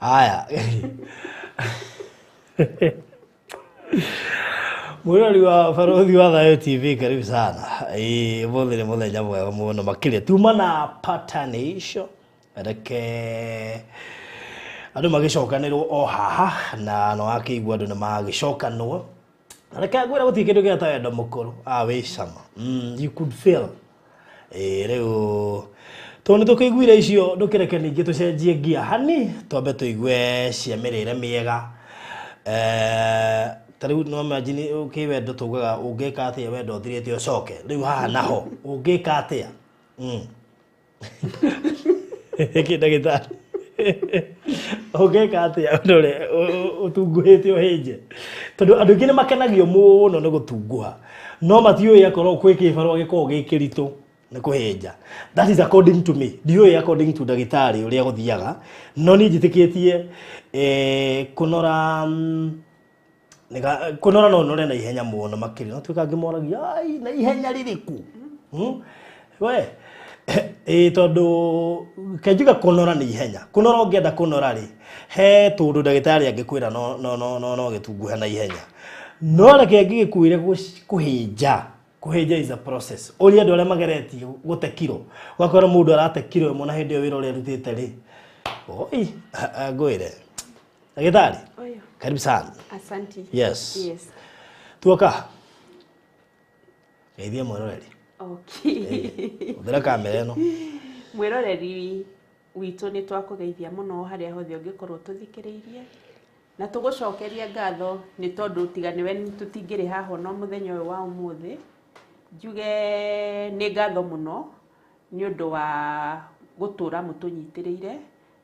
Haya. Mwirori wa Barothi wa Thayo TV, karibu sana. Mũthĩ nĩ mũthenya mwega mũno makĩria. Tuma na patanisho. Reke andũ magĩcokanĩrwo o haha na no akĩigua andũ nĩ magĩcokanwo. Reke ngwĩre gũtirĩ kĩndũ gĩatao wendo mũkũrũ. Wĩ cama. You could feel. Rĩu tondũ tũkĩiguire icio ndũkĩreke ningĩ tũcenjie gia hani twambe tũigue cia mĩrĩre mĩega. Tarĩu no imagine ũkĩwendo tugaga ũngĩka atĩa wendo ũthirĩte ũcoke. Rĩu haha naho ũngĩka atĩa? Ndagĩtarĩ. Ũngĩka atĩa ndore ũtunguhĩte ũhĩnje. Tondũ andũ aingĩ nĩ makenagio mũno nĩ gũtunguha. No matiũĩ akorwo kwĩ kĩbarũa gĩkoragwo gĩ kĩritũ nĩ kũhĩnja. That is according to me. Ndiũĩ according to ndagĩtarĩ ũrĩa gũthiaga. No niĩ njĩtĩkĩtie kũnora no nore na ihenya mũno makĩria. No tuĩka ngĩmoragia ai na ihenya rĩrĩkũ. We tondũ kenjuga kũnora nĩ ihenya. Kũnora ũngĩenda kũnora rĩ, he tũndũ ndagĩtarĩ angĩkwĩra no gĩtunguhe na ihenya. No reke ngĩkwĩre kũhĩnja. Kũhĩnja is a process. Ũrĩa andũ arĩa mageretie gũte kiro. Ũgakora mũndũ arate kiro ĩmwe na hĩndĩ ĩyo wĩra ũrĩa arutĩte rĩ. Oi, ngwĩre. Ndagĩtarĩ. Karibu sana. Asante. Yes. Tuoka. Geithia mwĩroreri. Okay. Ũthera kamera ĩno. Mwĩroreri witũ nĩ twakũgeithia mũno harĩa hothe ũngĩkorwo tũthikĩrĩirie. Na tũgũcokeria ngatho nĩ tondũ tiga nĩwe tũtingĩrĩ haha no mũthenya ũyũ wa ũmũthĩ. Njuge nĩ ngatho mũno nĩ ũndũ wa gũtũra mũtũnyitĩrĩire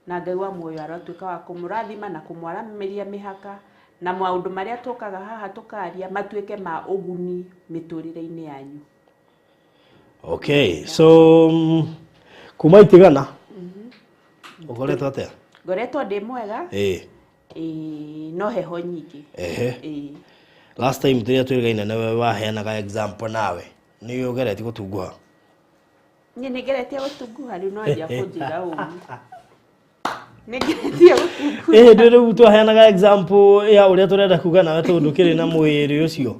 na Ngai wa muoyo aratuĩka wa kũmũrathima na kũmwaramĩria mĩhaka na maũndũ marĩa tũkaga haha tũkaria matuĩke ma ũguni mĩtũrĩre-inĩ yanyu. Okay, so kuma itigana. Ũkoretwo atĩa? Ngoretwo ndĩ mwega. No heho nyingĩ. Last time tũrĩa twĩrĩgaine nĩwe waheanaga example nawe. Nĩ ũgeretie gũtunguha? Niĩ nĩ ngeretie gũtunguha rĩu no anjia kũnjiga ũguo. Nĩ ngeretie gũtunguha. Rĩu twaheanaga example ya ũrĩa tũrenda kuga nawe tondũ kĩrĩ na mwĩrĩ ũcio.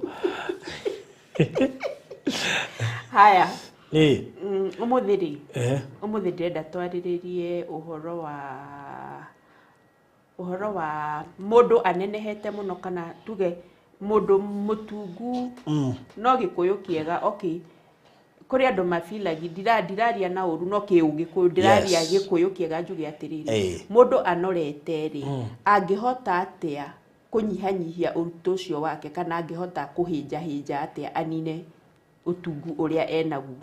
Haya. Ũmũthĩ rĩ. Ũmũthĩ ndĩrenda twarĩrĩrie ũhoro wa mũndũ anenehete mũno kana tuge mũndũ mũtungu no gĩkũyũ kĩega. Okay, kũrĩ andũ mafilagi ndiraria na ũru no kĩũgĩkũyũ ndiraria gĩkũyũ kĩega njuge atĩrĩrĩ mũndũ anorete rĩ angĩhota atĩa kũnyihanyihia ũritũ ũcio wake kana angĩhota kũhĩnja atĩa anine ũtungu ũrĩa enaguo.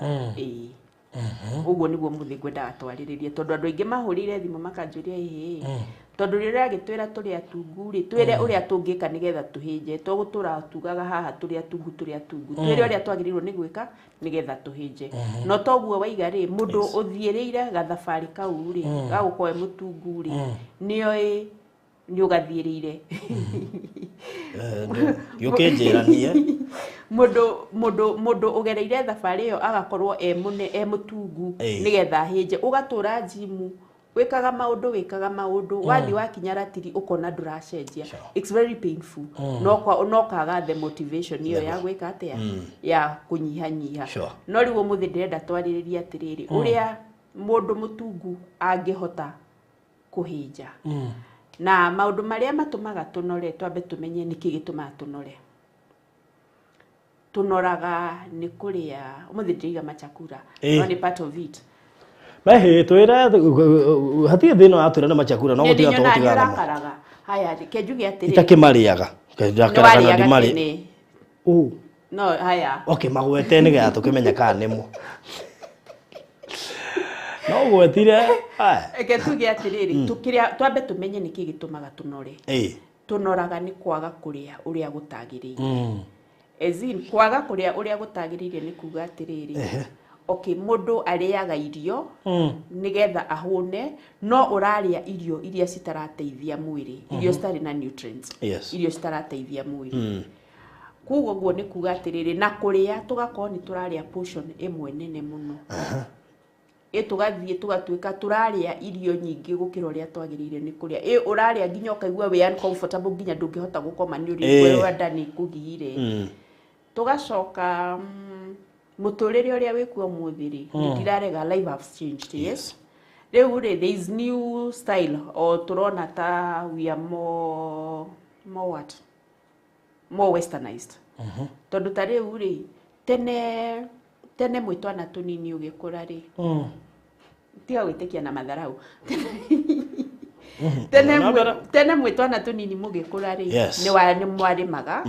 Ũguo nĩguo mũthĩ ngwendaga twarĩrĩrie tondũ andũ aingĩ mahũrĩire thimũ makanjũria tondũ rĩrĩa agĩtwĩra tũrĩ atungu rĩ twĩre ũrĩa tũngĩka nĩgetha tũhĩnje tũgũtũra tugaga haha tũrĩ atungu twĩre ũrĩa twagĩrĩirwo nĩ gwĩka nĩgetha tũhĩnje. No toguo waiga rĩ mũndũ ũthiĩrĩire gathabarĩ kau rĩ gagũkorwo mũtungu rĩ nĩoĩ nĩ ũgathiĩrĩire. Yũkĩnjĩranie. Mũndũ ũgereire thabarĩ ĩyo agakorwo mũtungu nĩgetha hĩnje ũgatũra jimu wĩkaga maũndũ wathi wakinya ratiri ũkona ndũracenjia. It's very painful. No kaga the motivation iyo ya gwĩka atĩa ya kũnyihanyiha. No rĩu mũthĩ ndĩrenda twarĩrĩrie atĩrĩrĩ ũrĩa mũndũ mũtungu angĩhota kũhĩnja. Na maũndũ marĩa matũmaga tũnore twambe tũmenye nĩkĩ gĩtũmaga tũnore. Tunoraga nĩ kũrĩa ũmũthĩ ndĩiga machakura no nĩ part of it. Twĩra hatirĩ thĩna wa twĩra na machakura no gũtiga tũgũtigana namo. Haya kenjuge atĩrĩrĩ itakĩmarĩaga ndakaraga ndimari. No haya. Okay magwete nĩgetha tũkĩmenya kana nĩmo. No gwetire eke tuge atĩrĩrĩ tũkĩrĩa twambe tũmenye nĩkĩ gĩtũmaga tũnore. Tũnoraga nĩ kwaga kũrĩa ũrĩa gũtagĩrĩire. ezin kwaga kuria uria gutagiririe ni kuga atiriri okay mundu ariaga irio nigetha ahune no uraria irio iria citarateithia mwiri irio citari na nutrients irio citarateithia mwiri kugo guo ni kuga atiriri na kuria tugakorwo ni turaria portion imwe nene muno tugathie tugatuika turaria irio nyingi gukira uria twagirire ni kuria uraria nginya ukaigua we uncomfortable nginya ndungihota gukoma ni uri wenda ni kugire tugacoka muturire uria wikuo muthiri ndirarega life have changed yes there is new style or turona ta we are more westernized tondu tari uri tene mwitwana tunini ugikura ri tiga gwitikia na matharau tene mwitwana tunini mugikura ri ni mwarimaga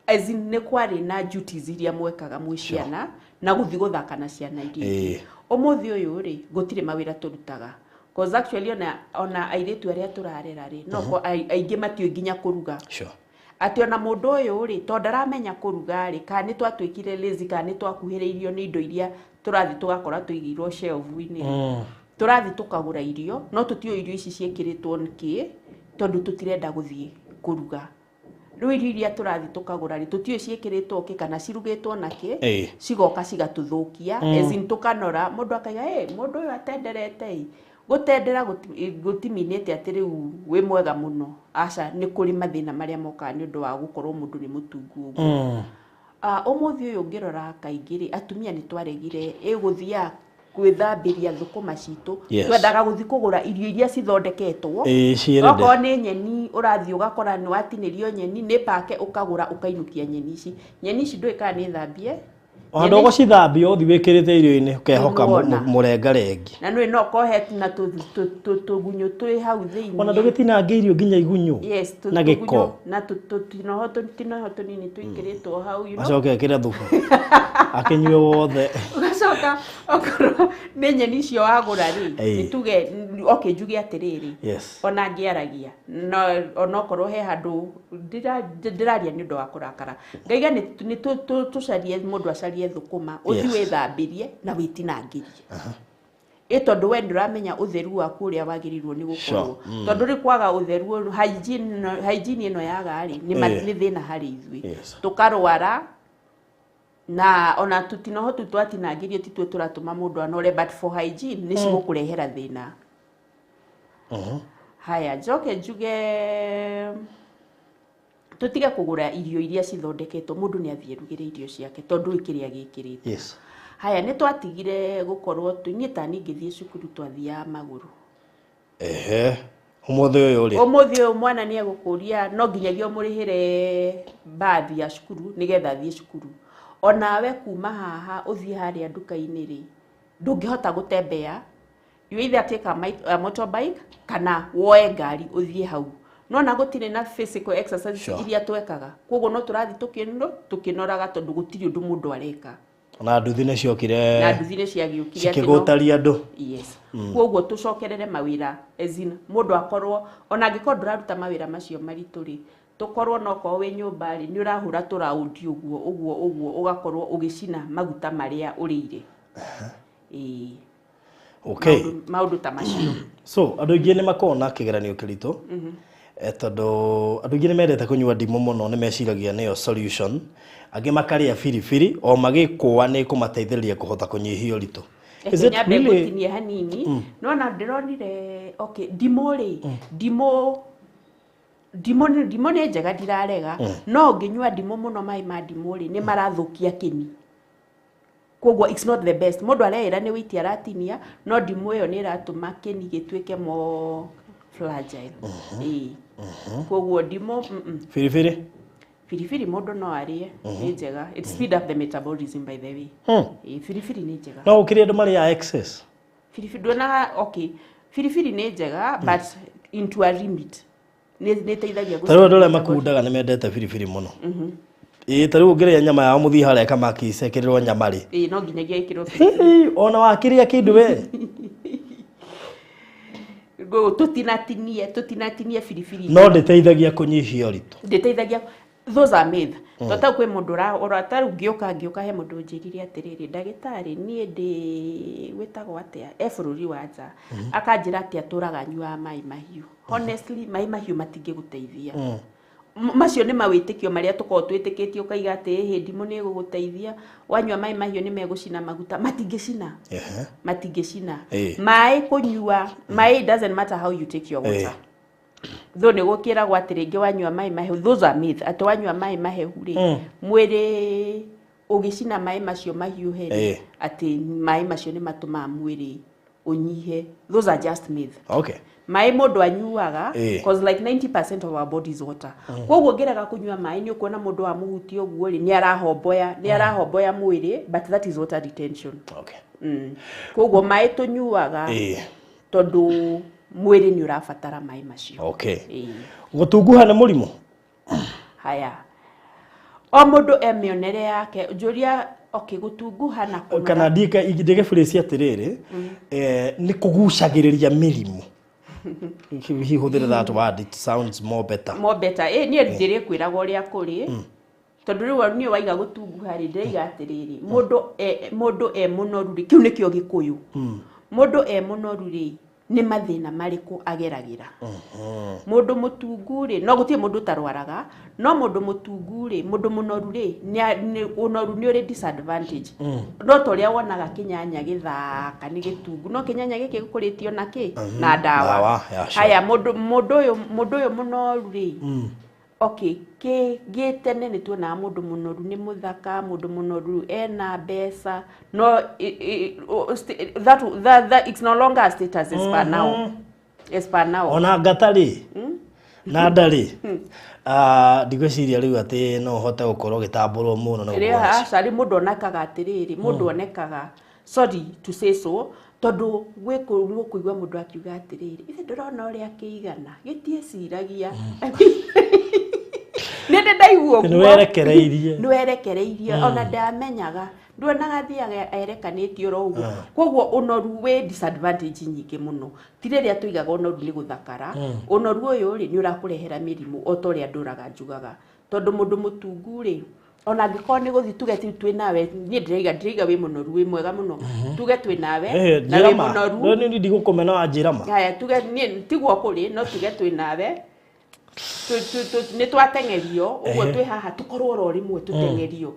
as in ne kwari na duties iria mwekaga mwiciana na guthi guthaka na ciana iria umuthi uyu ri gutire mawira turutaga cause actually ona airetu aria turarera ri no aingi matio nginya kuruga ati ona mundu uyu ri to ndaramenya kuruga ri ka ni twatwikire lazy ka ni twakuhireirio ni indo iria turathi tugakora tuigirwo shelf-ini turathi tukagura irio no tutio irio ici ciekiritwo niki tondu tutirenda guthie kuruga riu irio iria turathi tukagura ri tutio ciekiritwo ki kana cirugitwo naki cigoka cigatuthukia ezin tukanora mundu akaiga mundu uyu atenderete gutendera gutiminite ati riu wi mwega muno aca ni kuri mathina maria moka ni undu wa gukorwo mundu ni mutungu umuthi uyu ngirora kaingiri atumia ni twaregire guthia gwithambiria thukuma citu twendaga guthi kugura irio iria cithondeketwo oko ni nyeni urathi ugakora ni watinirio nyeni ni pake ukagura ukainukia nyeni ici ndwika ni thambie Wanda ugo cithambio uthi wikirite irio-ini ukehoka murenga rengi. Na no kohe na tugunyo twi hau thiini. Ona ndugitinange irio nginya igunyo. Yes, na giko. Na tinoho nini twikiritwo hau you know. Acoke ekire thubu. Akinywe wothe. Ugacoka okoro ni nyeni cio wagura ri. Nituge okay njuge atiriri. Yes. Ona ngiaragia. No ona okoro he handu ndiraria ni undu wa kurakara. Ngaiga ni tucarie mundu acarie thukuma uthi withambirie na witinangirie tondu we nduramenya utheru waku uria wagirirwo ni gukorwo tondu ri kwaga utheru hygiene ino yaga ri ni thina hari ithui tukarwara na ona tutinohotu twatinangirie titwe turatuma mundu anore but for hygiene ni cigukurehera thina haya njoke njuge tutige kugura irio iria cithondeketwo mundu ni athie rugire irio ciake tondu ikiria gikirite yes haya ni twatigire gukorwo tunyita ningithie cukuru twathia maguru umuthi uyu mwana ni egukuria no nginyagia murihire bathi ya cukuru nigetha athie cukuru onawe kuma haha uthie haria nduka-ini ri ndungihota gutembea you either take a motorbike kana woe ngari uthie hau no na gutire na physical exercise iria twekaga koguo no turathi tukinoraga tondu gutiri undu mundu areka na nduthi ni ciokire na nduthi ni ciagiukire ati kigutaria andu yes koguo tucokerere mawira ezin mundu akorwo ona ngikorwo nduraruta mawira macio marituri tukorwo no ko we nyumba ri ni urahura turaundi uguo ugakorwo ugicina maguta maria urire okay maundu ta macio so andu ingi ni makona kigeranio kirito tondu andu ingi ni mendete kunyua ndimũ muno ni meciragia niyo solution angi makaria firifiri o magikwa ni kumateithĩrĩria kuhota kunyihia ũritũ is it really gutinie hanini no na ndironire okay ndimũ ni njega ndirarega no nginyua ndimũ muno mai ma ndimũ ri ni marathukia kini koguo it's not the best mundu arera ni witi aratinia no ndimũ iyo ni iratuma kini gituike mo fragile koguo ndimũ firifiri mundu no arie ni njega it speed up the metabolism by the way firifiri ni njega no ukiri andu mari ya excess firifiri dona okay firifiri ni njega but into a limit ni teithagia gusa taro ndole makundaga ni mendete firifiri muno tariu ungiria nyama ya muthi haria kama kisekererwo nyama ri no nginyagia ikiro ona wakiria kindu we go tutinatinie firifiri no nditeithagia kunyihia ũritũ nditeithagia those are myth. Tota kwe mundu ora ngioka he mundu njirire atiriri ndagitari nie ndi witagwo atia bururi wa nja akanjira atia turaga nyua mai mahiu. Honestly mai mahiu matinge guteithia. Macio ni mawitikio maria tuko twitikitio kaiga ati hindimu ni guguteithia wanyua mai mahiu ni megucina maguta matingicina. Matingicina. Mai kunyua mai doesn't matter how you take your water. Tho ni gukira gwa tiringi wanyua mai mahehu, those are myth. Ati wanyua mai mahehu ri mwiri ugicina mai macio mahiuhe ati mai macio ni matuma mwiri unyihe. Those are just myth. Okay. Mai mundu anyuaga because like 90% of our body is water. Koguo ngiraga kunyua mai ni ukuona mundu wa muhuti oguo ri ni arahomboya mwiri, but that is water retention. Okay. Koguo mai tunyuaga tondu mwiri ni urafatara mai macio. Okay. Gutunguha na murimu. Haya. O mundu emionere yake njuria okay gutunguha na kuna kana ndike phrase atiriri ni kugucagiriria mirimu. He hudira that word, it sounds more better. Nie ndire kwiraga uria kuri tondu riu ni waiga gutunguha ri ndiriga atiriri mundu munoru ri kiu nikio gikuyu mundu munoru ri ni mathina mariku ageragira. Mundu mutungu ri no gutie mundu tarwaraga no mundu mutungu ri mundu munoru ri ni unoru ni uri disadvantage. No toria wonaga kinyanya githaka ni gitungu no kinyanya giki gukuritio na ki na dawa. Haya mundu uyu munoru ri okay gitene ni tuona mundu munoru ni muthaka mundu munoru ena besa no that it's no longer a status as per now ona gatari na ndari ndigwiciria riu ati no hote gukorwo gitambũrwo muno na gukorwo acari mundu onekaga atiriri mundu onekaga sorry to say so tondu gwikuigwa mundu akiuga atiriri ithe ndurona uria kiigana gitie ciragia nende ndaiguo ni werekereirie ona ndamenyaga nduonaga thiaga erekanitio ro uguo koguo unoru we disadvantage nyingi muno tiriria tuigaga unoru ni guthakara unoru uyu ri ni urakurehera mirimu otoria nduraga njugaga tondu mundu mutungu ri ona ngiko ni guthi tuge twi nawe ni ndiriga wi munoru wi mwega muno tuge twi nawe na wi munoru ni ndigukumena wa njirama haya tuge ni tiguo kuri no tuge twi nawe ni twatengerio uguo twi haha tukorwo ro rimwe tutengerio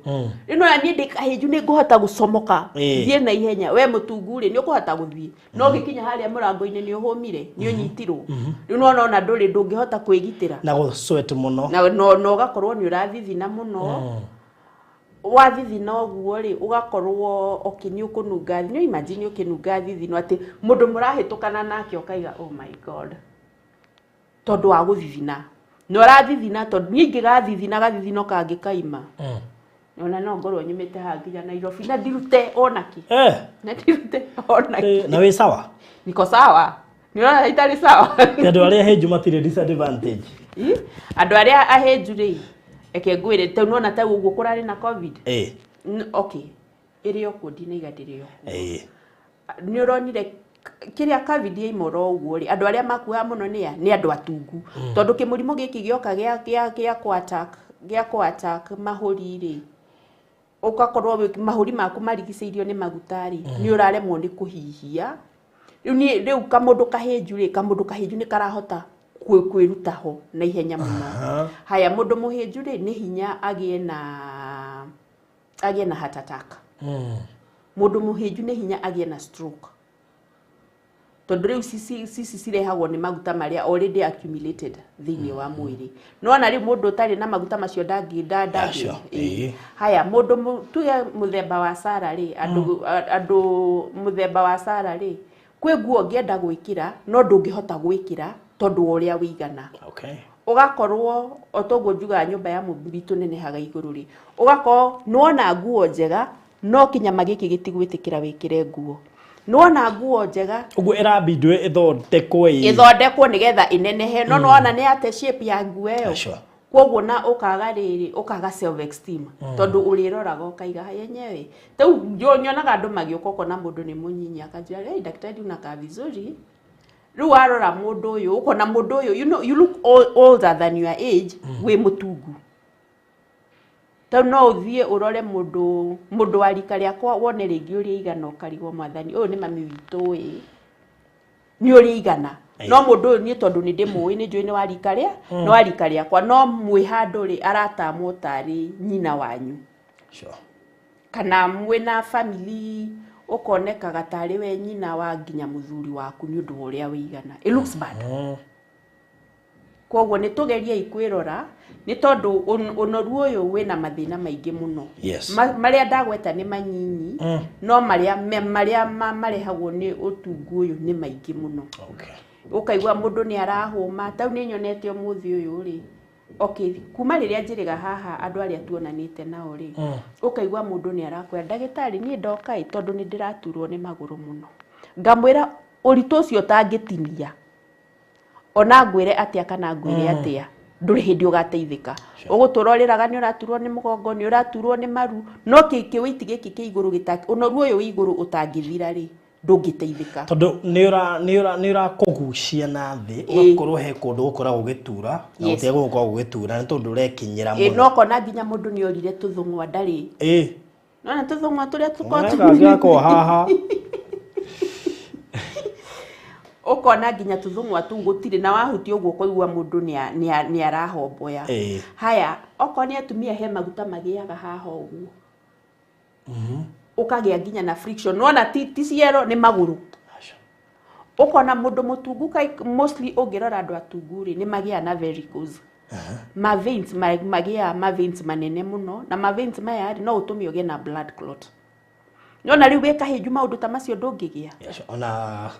ino ya ni ndikahinju ni nguhota gucomoka thie na ihenya we mutungu ri ni ukuhota guthie no gikinya haria murango-ini ni uhumire ni unyitirwo ino ona nduri ndungihota kwigitira na go sweat muno no ugakorwo ni urathithina muno wathithina oguo ri ugakorwo okini ukununga ni imagine ukinunga thithino ati mundu murahitukana nake okaiga oh my god tondu wa guthithina no rathithina tondu ningi gathithina gathithino kangi kaima ona no ngorwo nyumite hanginya Nairobi na ndirute onaki na ndirute onaki na we sawa niko sawa ni ona itari sawa andu aria henju matire disadvantage andu aria ahenju ri eke ngwire te nona ta uguo kurari na covid okay irio kodi na igadirio ni uronire kiria covid imoro uguo ri andu aria makuha muno ni andu atungu tondu kimurimo giki gioka gia ku attack mahuri ri ukakorwo mahuri maku marigiceirio ni magutari ni uraremwo ni kuhihia riu kamundu kahinju ni karahota kwiruta ho na ihenya muno haya mundu muhinju ri ni hinya agie na heart attack mundu muhinju ni hinya agie na stroke tondu riu sisi cirehagwo ni maguta maria already accumulated thiini wa mwiri no na riu mundu utari na maguta macio ndangi haya mundu tuge muthemba wa Sara ri andu muthemba wa Sara ri kwi nguo ngienda gwikira no ndungihota gwikira tondu uria wigana ugakorwo otoguo njuga nyumba ya mubitu nenehaga iguru ri ugakorwo nuona nguo njega no kinyama giki gitigwitikira wikire nguo nuona nguo njega uguo irabindwe ithondekwo nigetha inenehe no nuona ni ate shape ya nguo eyo koguo na ukaga self esteem tondu uriroraga ukaiga yenyewe tau nyonaga andu magioka na mundu ni munyinya akajira hey daktari unakaa vizuri riu arora mundu uyu ukona mundu uyu you look older than your age we mutungu tau no uthie urore mundu wa rika riakwa wone ringi uri igana ukarigwo mwathani uyu ni mami witu ni uri igana no mundu uyu ni tondu ni ndimui ni njui ni wa rika ria no wa rika riakwa no mwi handu ri aratamwo tari nyina wanyu sure kana mwe na family ukonekaga tari we nyina wa nginya muthuri waku ni undu uria wigana it looks bad koguo ni tugeria ikwirora ni tondu unoru uyu wina mathina maingi muno maria ndagweta ni manyinyi no maria marehagwo ni utungu uyu ni maingi muno ukaigwa mundu ni arahuma tau ni nyonete umuthi uyu ri kuma riria njiriga haha andu aria tuonanite nao ri ukaigwa mundu ni arakwira ndagitari ni ndoka tondu ni ndiraturwo ni maguru muno ngamwira uritu ucio tangitinia ona ngwire atia kana ngwire atia nduri hindi ugateithika uguturoriraga ni uraturwo ni mugongo ni uraturwo ni maru no kiki witi giki ki iguru gitaki unoru uyu iguru utangithira ri ndungiteithika tondu ni ura kugucia na thi ugakorwo he kundu gukoragwo gitura na gutiego gukoragwo gitura ni tondu urekinyira muno no kona nginya mundu ni orire tuthungwa ndari nona tuthungwa turia tuko haha ukona nginya tuthungwa tu gutire na wahuti uguo koigwa mundu ni arahomboya haya okoni atumia he maguta magiaga haha uguo ukagia nginya na friction nona ti ciero ni maguru ukona mundu mutungu mostly ungirora andu atunguri ni magia na varicose ma veins magia ma veins manene muno na ma veins maya no utumio ge na blood clot nona riu weka hinju maundu ta macio ndungigia ona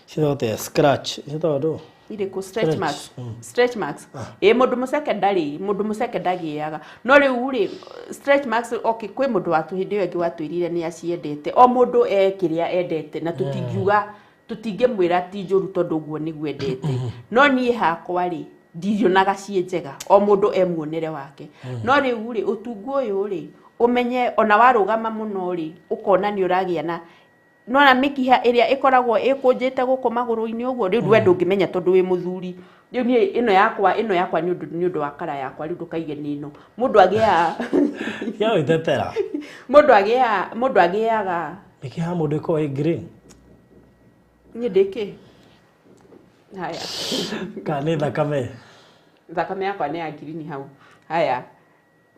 cithote scratch cithodo ile ko stretch marks mundu mu secondary yaga no riu ri stretch marks kwi mundu watu hindi yo ngi watwirire ni aciendete o mundu kiria endete na tutingimwira ti njuru tondu guo ni gwendete no nie hakwa ri ndirionaga cie njega o mundu muonere wake no riu ri utungu uyu ri umenye ona warugama muno ri ukona ni uragia na nona mikiha iria ikoragwo ikunjite guku maguru-ini uguo riu we ndungimenya tondu wi muthuri riu ni ino yakwa ni undu wa kara yakwa riu ndukaige ni ino mundu agia ya witetera mundu agiaga mikiha mundu iko green ni ndiki haya kani thakame yakwa ni ya green hau haya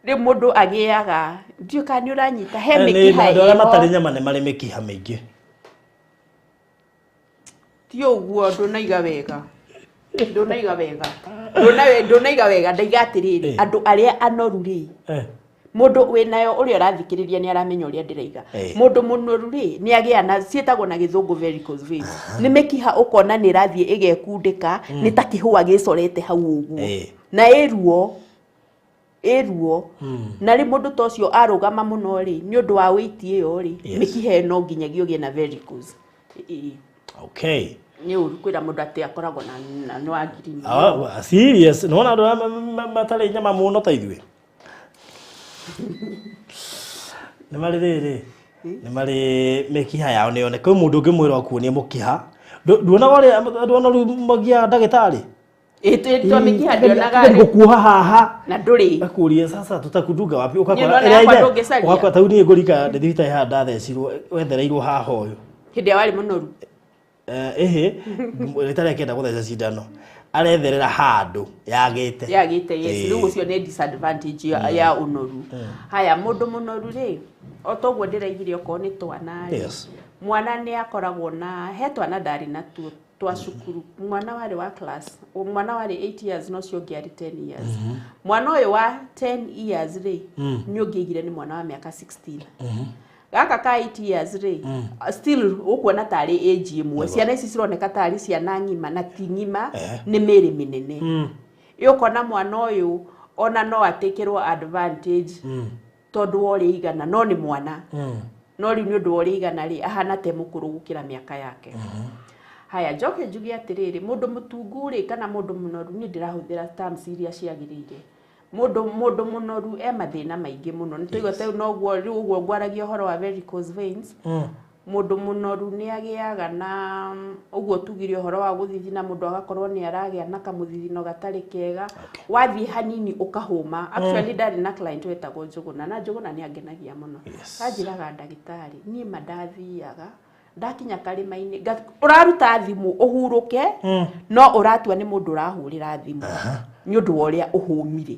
riu mundu agiaga ndio kani uranyita he mikiha ĩyo matari nyama ni mari mikiha mingi ti uguo ndunaiga wega ndaiga atiriri andu aria anoru ri mundu winayo uria urathikiriria ni aramenya uria ndiraiga mundu munoru ri ni agia na cietagwo na githungu varicose veins ni mikiha ukona ni rathie igekundika ni ta kihua gicorete hau uguo na eruo na ri mundu tocio arugama muno ri ni undu wa weight iyo ri mikiha no nginyagia ugie na varicose ni uru kwira mundu ati akoragwo na no agiri serious no na ndo matari nyama muno ta ithwe ni mari mikiha yao ni one kwi mundu ngimwira kuonia mukiha nduona wale nduona magia ndagitari ito mikiha ndionaga gukuha haha na nduri akurie sasa tutakudunga wapi ukakora tau ni ngurika ndithita ya ndathecirwo wethereirwo haha uyu hindi wali munoru ritare kenda gutheca cindano aretherera handu yagite yes riu ucio ni disadvantage ya unoru haya mundu munoru ri otoguo ndiraigire oko ni twana mwana ni akoragwo na he twana ndari na twa cukuru mwana wari wa class mwana wari 8 years no cio ngiari 10 years mwana uyu wa 10 years ri ni ungigire ni mwana wa miaka 16 gaka ka 8 years ri still ukuona tari age imwe ciana ici cironeka tari ciana ngima na ti ngima ni miri minene yukona mwana uyu ona no atekirwo advantage tondu wori igana no ni mwana no ri ni undu wori igana ri ahana te mukuru gukira miaka yake haya njoke njugi atiriri mundu mutungu ri kana mundu munoru ni ndirahuthira terms iria ciagirire mundu munoru mathina maingi muno nituigwa tau no guo riu guo ngwaragia horo wa varicose veins mundu munoru ni agiaga na uguo tugire horo wa guthithina mundu agakorwo ni aragia na kamuthithino gatari kega wathi hanini ukahuma actually ndari na client wetagwo Njuguna na Njuguna ni angenagia muno anjiraga ndagitari nie madathiaga ndakinya karima-ini uraruta thimu uhuruke no uratua ni mundu urahurira thimu ni undu wa uria uhumire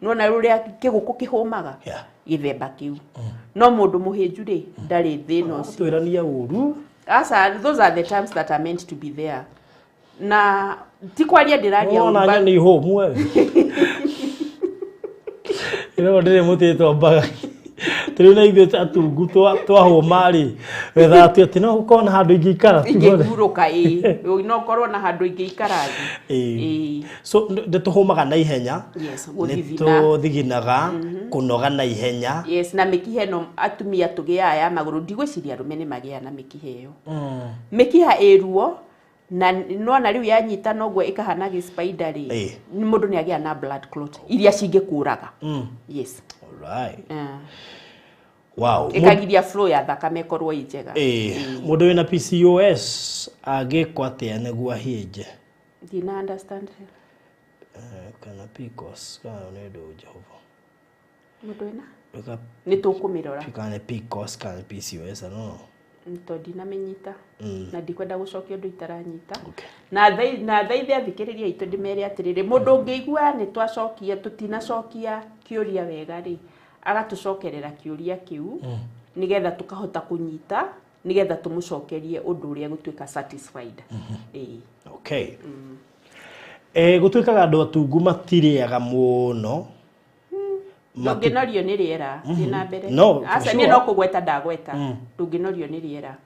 nona ruria kiguku kihumaga githemba kiu no mundu muhinju ri ndari thino twirania uru those are the times that are meant to be there na ti kwaria ndiraria ona ni home we ino ndire mutito mbaga turina ithuĩ atungu twahũma rĩ wetha atĩ atĩ no gũkorwo na handũ ingĩikara ingĩhurũka no korwo na handũ ingĩikara so ndĩtũhũmaga na ihenya nĩtũthiginaga kũnoga na ihenya na mĩkiha ĩno atumia tũgĩaga ya magũrũ ndigwĩciria arũme nĩ magĩaga na mĩkiha ĩyo mĩkiha ĩruo na nona riu yanyita noguo ikahana gispider ri mundu ni agia na blood clot iria cingĩkũraga yes alright wow ikagiria flow ya thakame korwo ijega mundu wina PCOS agĩkwo atĩa nĩguo ahinje dina understand kana PCOS kana nĩ ndũ Jehova mundu wina nĩ tũkũmirora kana PCOS kana PCOS no to dinamenyita na ndikwenda gucokia undu itaranyita na thaithe athikiriria itu ndimere atiriri mundu ungeigua ni twacokia tutinacokia kiuria wega ri agatucokerera kiuria kiu nigetha tukahota kunyita nigetha tumucokerie undu uria gutuika satisfied okay gutuikaga andu atungu matiriaga muno ndunginorio ni riera dina mbere asa ni no kugweta ndagweta ndunginorio ni riera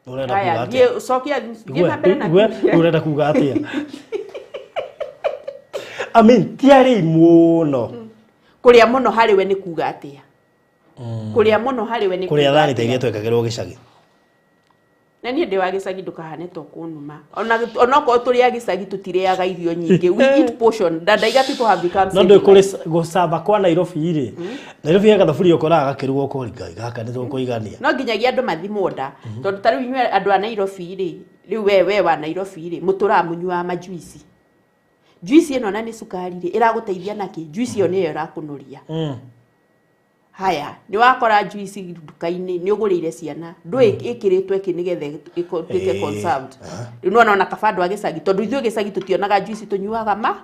urenda kuga atia sokia dina mbere na urenda kuga atia amen tiari muno kuria muno hariwe ni kuga atia kuria muno hariwe ni kuria thani teirie twekagirwo gicagi na ni ndi wa gicagi ndukahane to kunuma ona ko turi ya gicagi tutiriaga irio nyingi we eat portion ndaiga people have become no ndo kuri gusaba kwa Nairobi ri Nairobi ya gathaburi ukoraga gakirugo ko gaka ni tukuigania no nginyagia andu mathimo nda tondu tariu inywe andu a Nairobi ri riu we wa Nairobi ri mutura munywa majuici juici ino na ni sukari ri iraguteithia naki juici yo niyo irakunuria haya ni wakora juici duka-ini ni ugurire ciana ndu ikiritwe ki nigethe ikotuike conserved no na kabando agicagi tondu ithuĩ gicagi tutionaga juici tunyuaga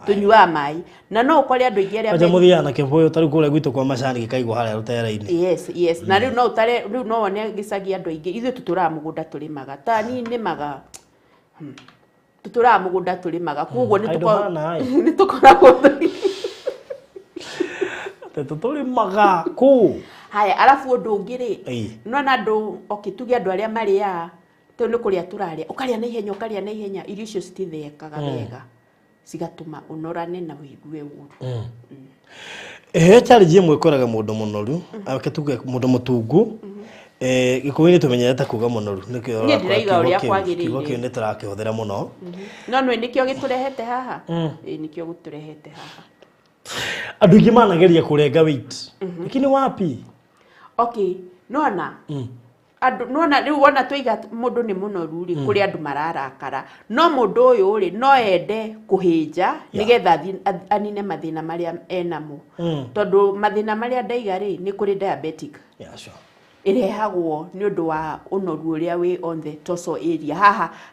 tunyuaga mai na no ukore andu ingi aria muthia na kiboyo tari kule gwitu kwa macani gikaigwo haria rutera-ini yes na riu no one gicagi andu ingi ithuĩ tuturaga mugunda turimaga tani nimaga tuturaga mugunda turimaga koguo ni tukoragwo tuturi maga ku haya alafu undu ungiri no na andu okituge andu aria maria to ni kuria turaria ukaria na ihenya irio icio citithekaga wega cigatuma unorane na wigue uru challenge imwe ikoraga mundu munoru akituge mundu mutungu gikuini tumenyerete kuga munoru nikio ndiraiga uria kwagirire kigo kio ni turakihũthĩra muno no nikio giturehete haha nikio guturehete haha andu ingi manageria kurenga weight lakini wapi okay nona andu nona riu wona twiga mundu ni munoru ri kuri andu mararakara no mundu uyu ri no ende kuhinja nigetha anine mathina maria enamo tondu mathina maria ndaiga ri ni kuri diabetic irehagwo ni undu wa unoru uria wi on the torso area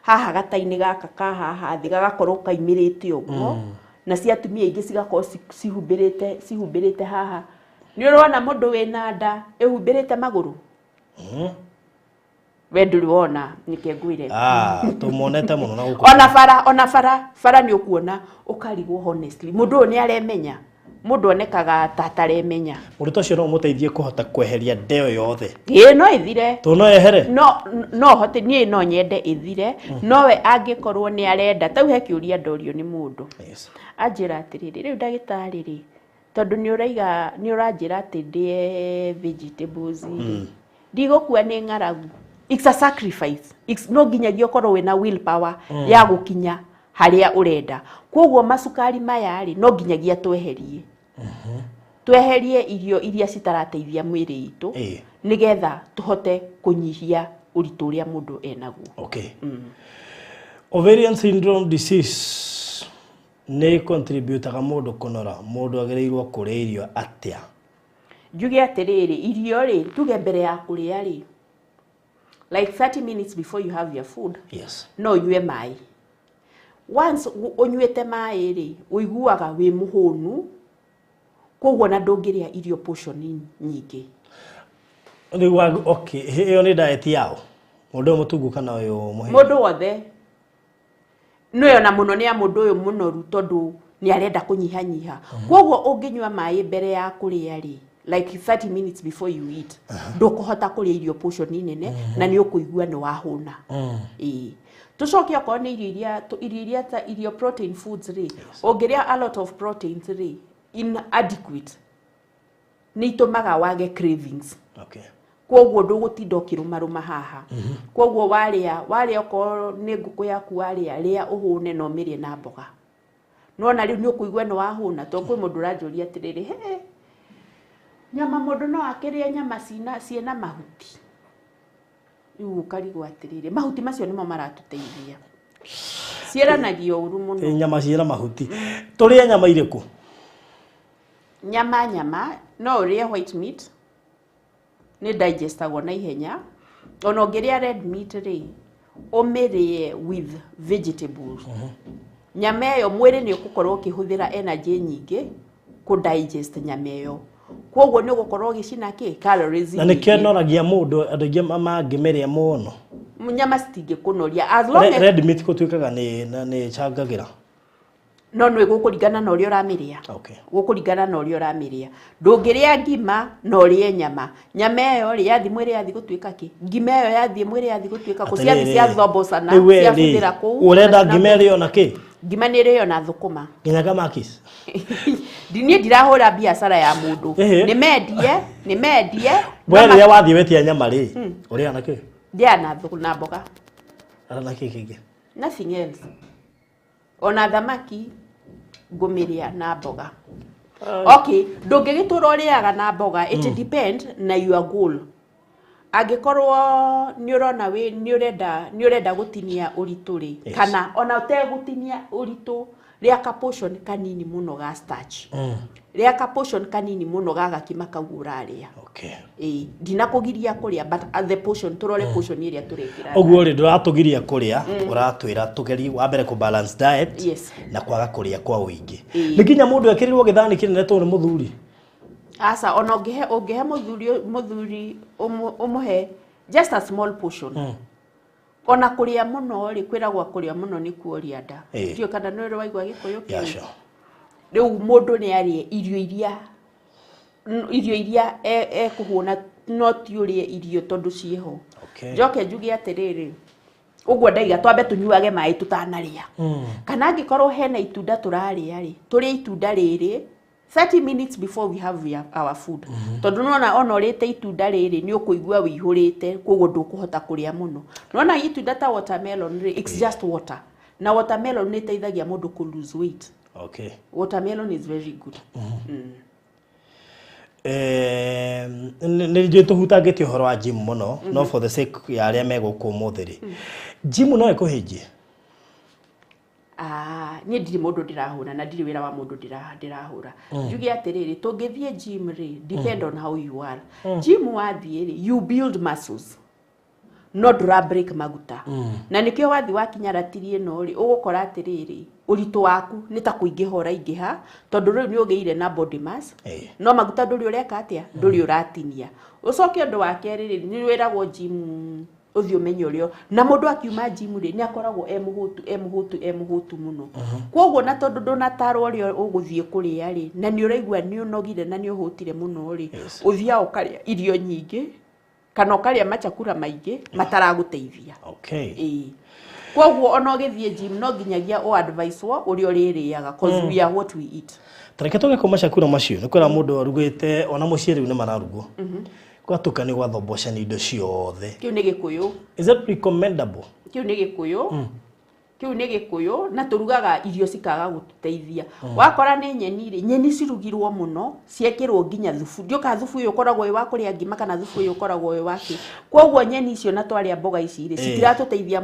haha gataini gaka haha thi gagakorwo kaimirite uguo na ciatumia ingi cigakorwo cihumbirite haha ni urona mundu wina nda ihumbirite maguru we nduri wona nike ngwire tumonete muno na guko ona bara ni ukuona ukarigwo honestly mundu ni aremenya mundu onekaga tataremenya mundu tocio no muteithie kuhota kweheria ndeo yothe no ithire to no ehere no hote nie no nyende ithire no we angikorwo ni arenda tau he kiuria ndorio ni mundu anjira atiriri riu ndagitari ri tondu ni uranjira ati ndie vegetables ndigukua ni ng'aragu it's a sacrifice no nginyagia ukorwo wina willpower ya gukinya haria urenda koguo macukari maya ri no nginyagia tweherie tweherie irio iria citarateithia mwiri itu nigetha tuhote kunyihia uritu uria mundu enaguo. Okay. Ovarian syndrome disease ne contribute mundu kunora, mundu agereirwo kuria irio atia? Njuge atiriri, irio ri tuge mbere ya kuria ri, like 30 minutes before you have your food. Yes. No unywe mai. Once unyuete mai ri, uiguaga wi muhunu, koguo na ndungiria irio portion nyingi. Okay, hiyo ni diet yao. Mundu mutungu kana uyu muhe. Mundu wothe. No yona muno ni mundu uyu munoru tondu ni arenda kunyihanyiha. Koguo unginywa mai mbere ya kuria ri, like 30 minutes before you eat, ndukuhota kuria irio portion nene na ni ukuigua ni wahuna. Tucoke okorwo ni irio protein foods ri, ungiria a lot of proteins ri inadequate, ni itumaga wage cravings. Okay. Koguo ndugutinda ukirumaruma haha. Koguo waria okorwo ni nguku yaku waria uhune no mirie na mboga. Nona riu ni ukuigua ni wahuna to kwi mundu ranjuria atiriri, he nyama mundu no akirie nyama ciena mahuti. Riu ukarigwa atiriri, mahuti macio nimo maratuteithia. Cieranagio uru muno. Nyama ciena mahuti. Turia nyama iriku? Nyama no urie white meat, ni digestagwo na ihenya. Ona ungiria red meat ri, umirie with vegetables. Nyama yo mwiri ni ukukorwo ukihuthira energy nyingi ku digest nyama yo. Koguo ni ugukorwo ugicina calories nyingi. Na nikio noragia mundu andu mangimeria muno. Nyama citingikunoria as long as red meat kutuikaga ni changagira. No no gukuringana na uria uramiria. Okay. Gukuringana na uria uramiria. Ndungiria ngima no urie nyama. Nyama yo ri yathi mwiri yathi gutuika ngima yo yathi mwiri yathi gutuika ciathi cia thomboca na cia futhira ku. Urenda ngima rio na ki? Ngima ni rio na thukuma. Nginya kamakis. Ndinie ndirahura biashara ya mundu. Ni mendie. Wewe ya wathi wetia nyama ri. Uria na ki? Ndia na thukuma na mboga. Ara na ki kingi? Nothing else. Ona thamaki ngumiria na mboga. Okay, ndungigitura uriaga na mboga, it depend na your goal. Angikorwo ni urona we ni urenda gutinia uritu ri, kana ona utegutinia uritu, ria ka portion kanini muno ga starch. Ria ka portion kanini muno ga gakima kau uraria. Okay. Ndina kugiria kuria, but at the portion turore portion iria turekira. Oguo ri nduratugiria kuria, uratwira tugeri wa mbere ku balance diet. Yes. Na kwaga kuria kwa wingi. Nikinya mundu ekirirwo githani kinene to ni muthuri. Asa ona ungehe muthuri umuhe just a small portion. Ona kuria muno ri kwiragwa kuria muno ni kuoria nda. Tio kana no ri waigwa gikuyu ki. Riu mundu ni arie irio iria kuhuna not yurie irio tondu cieho. Njoke njuge atiriri, uguo ndaiga twambe tunyuage mai tutanaria. Kana angikorwo hena itunda turaria ri, turi itunda riri 30 minutes before we have our food. Tondu nona ona urite itunda riri ni ukuigua wihurite, koguo ndukuhota kuria muno. Nona itunda ta watermelon ri, it's just water. Na watermelon ni teithagia mundu ku lose weight. Okay. Watermelon is very good. Nĩ tuhutangĩtie ũhoro wa gym muno, no for the sake ya arĩa megũkũ mũthĩrĩ. Gym no ĩkũhĩnjie? Niĩ ndirĩ mũndũ ndirahũra na ndirĩ wĩra wa mũndũ ndirahũra. Njuge atĩrĩrĩ, tũngĩthiĩ gym rĩ, depend on how you are. Gym wathiĩ rĩ, you build muscles. No ndura break maguta. Na nikio wathi wakinya ratiri ĩno rĩ, ũgũkora atĩrĩrĩ, uritu waku nĩ ta kũingĩha ingĩha, tondu rĩu nĩ ũgĩire na body mass. No maguta ndũrĩ ũreka atia, ndũrĩ ũratinia. Ũcoke ũndũ wa kerĩ rĩ, nĩ wĩragwo gym uthi umenye urio na mundu akiuma gym ri ni akoragwo muhutu muno. Koguo na tondu ndonatarwo urio uguthie kuria ri na ni uraigua ni unogire na ni uhutire muno ri, uthia ukaria irio nyingi kana ukaria machakura maingi mataraguteithia. Okay. Koguo ona ugithie gym no nginyagia o advice wo urio ririaga cause we are what we eat. Tareke toge ko machakura macio ni kwira mundu arugite ona mucii riu ni mararugwo. Kwatukani gwathoboca ni indo ciothe. Kiu ni gikuyu. Is that recommendable? Kiu ni gikuyu. kiu ni gikuyu na turugaga irio cikaga gututeithia wakora ni nyeni ri nyeni cirugirwo muno ciekirwo nginya thufu ndioka thufu uyu koragwo wa kuria ngima kana thufu uyu koragwo waki kwoguo nyeni icio na twaria mboga ici ri citiratũteithia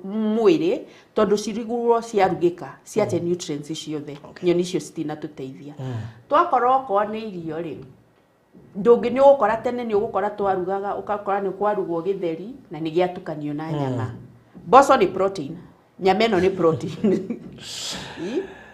mwiri tondu cirugirwo ciarugika ciate nutrients ciothe nyeni icio citinatũteithia twakorwo ko ni irio ri ndungi ni ugukora tene ni ugukora twarugaga ukakora ni kwarugwo githeri na ni giatukanio na nyama boso ni protein nyama ino ni protein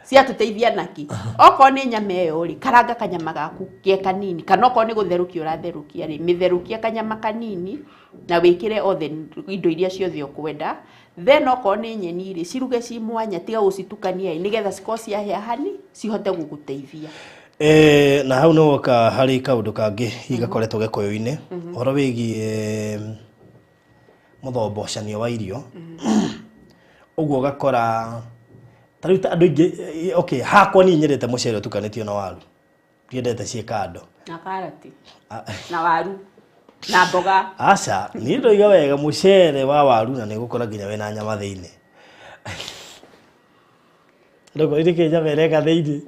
ciatuteithia naki oko ni nyama iyo ri karanga kanyama gaku kie kanini kana oko ni gutherukia uratherukia ri mitherukia kanyama kanini na wikire othe indo iria ciothe ukwenda then oko ni nyeni ri ciruge ci mwanya tiga gucitukania nigetha ciko cia hani cihote guguteithia na hau no ka hari kaundu kangi igakoretwo gikoyo-ini horo wigi muthobocanio wa irio uguo gakora taruta andu ingi okay hakwa ni nyerete mucere tukanitio na waru ndiendete ciikando na karati na waru na mboga aca ni ndoiga wega mucere wa waru na nigukora nginya wena nyama thiini Ndoko iri Kenya mereka thiini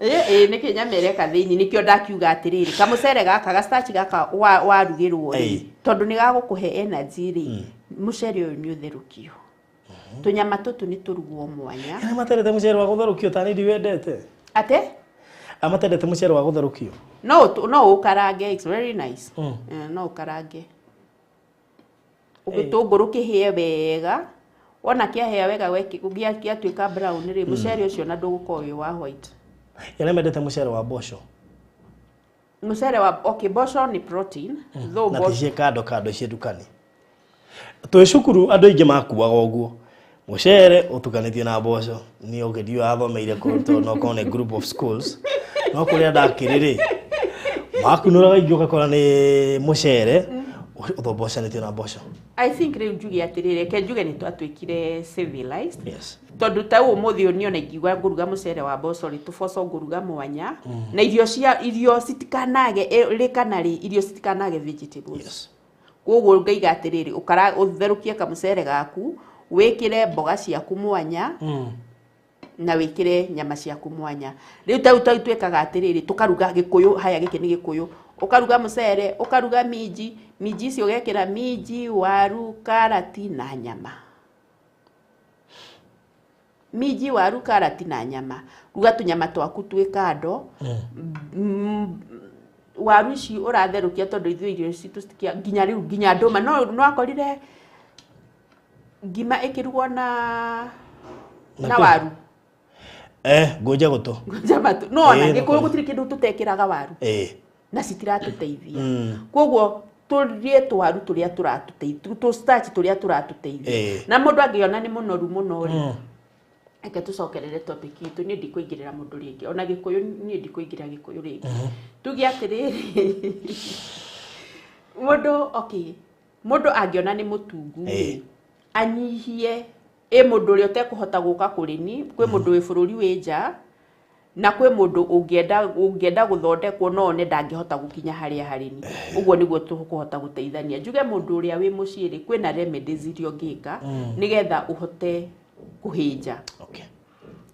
ni Kenya mereka thiini nikio ndakiuga atiriri kamucere gaka ga starch gaka warugirwo ri tondu ni gagukuhe energy ri mucere uyu ni utherukio tunyama tutu ni turugwo mwanya kana materete mucere wa gutherukio tani ndiwendete ate amaterete mucere wa gutherukio no ukarange it's very nice no ukarange ugitunguru kihie wega ona kiahea wega weki kugia tuika brown ri mucere ucio na ndugukorwo wa white yana mendete mucere wa bosho mucere wa okay bosho ni protein though bosho na ticie kando cie dukani twicukuru andu ingi makuaga uguo mucere utukanithio na bosho ni ugidio athomeire kuruto no kone group of schools no kuria ndakiriri makunuraga ingi ukakora ni mucere uthobocanithio na bosho I think riu njuge atirire ke njuge ni twatwikire civilized yes tondu ta umuthi oni ona ingigwa nguruga mucere wa boco ri tuboco nguruga mwanya na irio citikanage rikanari irio citikanage vegetables yes koguo ngaiga atiriri ukara utherukie kamucere gaku wikire mboga ciaku mwanya na wikire nyama ciaku mwanya riu ta twekaga atiriri tukaruga gikuyu haya giki ni gikuyu ukaruga mucere ukaruga minji icio ugekira minji waru karati na nyama minji waru karati na nyama ruga tunyama twaku twikando waru ici uratherukia tondu ithuĩ irio citu nginya riu nginya nduma no akorire ngima ikirugwo na waru ngoja gutu no na gikuyu gutiri kindu tutekiraga waru na citiratuteithia koguo turie twaru turia turatuteithia tu starch turia turatuteithia na mundu angiona ni munoru muno ri eke tucokerere topic itu ni ndikuingirira mundu ringi ona gikuyu ni ndikuingira gikuyu ringi tugi atiriri mundu angiona ni mutungu anyihie mundu uri utekuhota guka kurini kwi mundu wi bururi wi nja na kwi mundu ungienda guthondekwo no ne ndangihota gukinya haria harini uguo niguo tukuhota guteithania njuge mundu uria wi muciiri kwina remedies irio ngika nigetha uhote kuhinja okay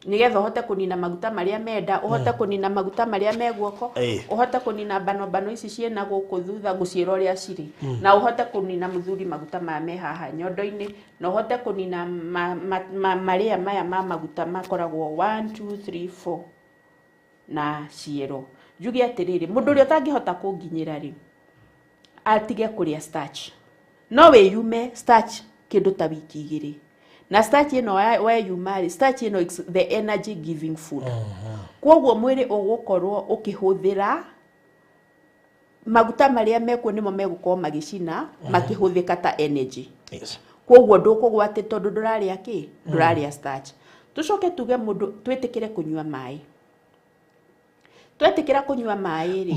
nigetha uhote kunina maguta maria menda uhote kunina maguta maria meguoko uhote kunina bano ici ciena guku thutha guciira uria ciri na uhote kunina muthuri maguta ma me haha nyondo-ini na uhote kunina maria maya ma maguta makoragwo 1 2 3 4 na ciero njuge atiriri mundu uria utangihota kunginyira ri atige kuria starch no we yume starch kindu ta wiki igiri na starch ino we yuma starch ino the energy giving food kwoguo mwiri ugukorwo ukihuthira maguta maria mekuo nimo megukorwo magicina makihuthika ta energy yes kwoguo ndukugwate tondu nduraria ki nduraria starch tucoke tuge mundu twitikire kunywa mai twetikira kunywa mai ri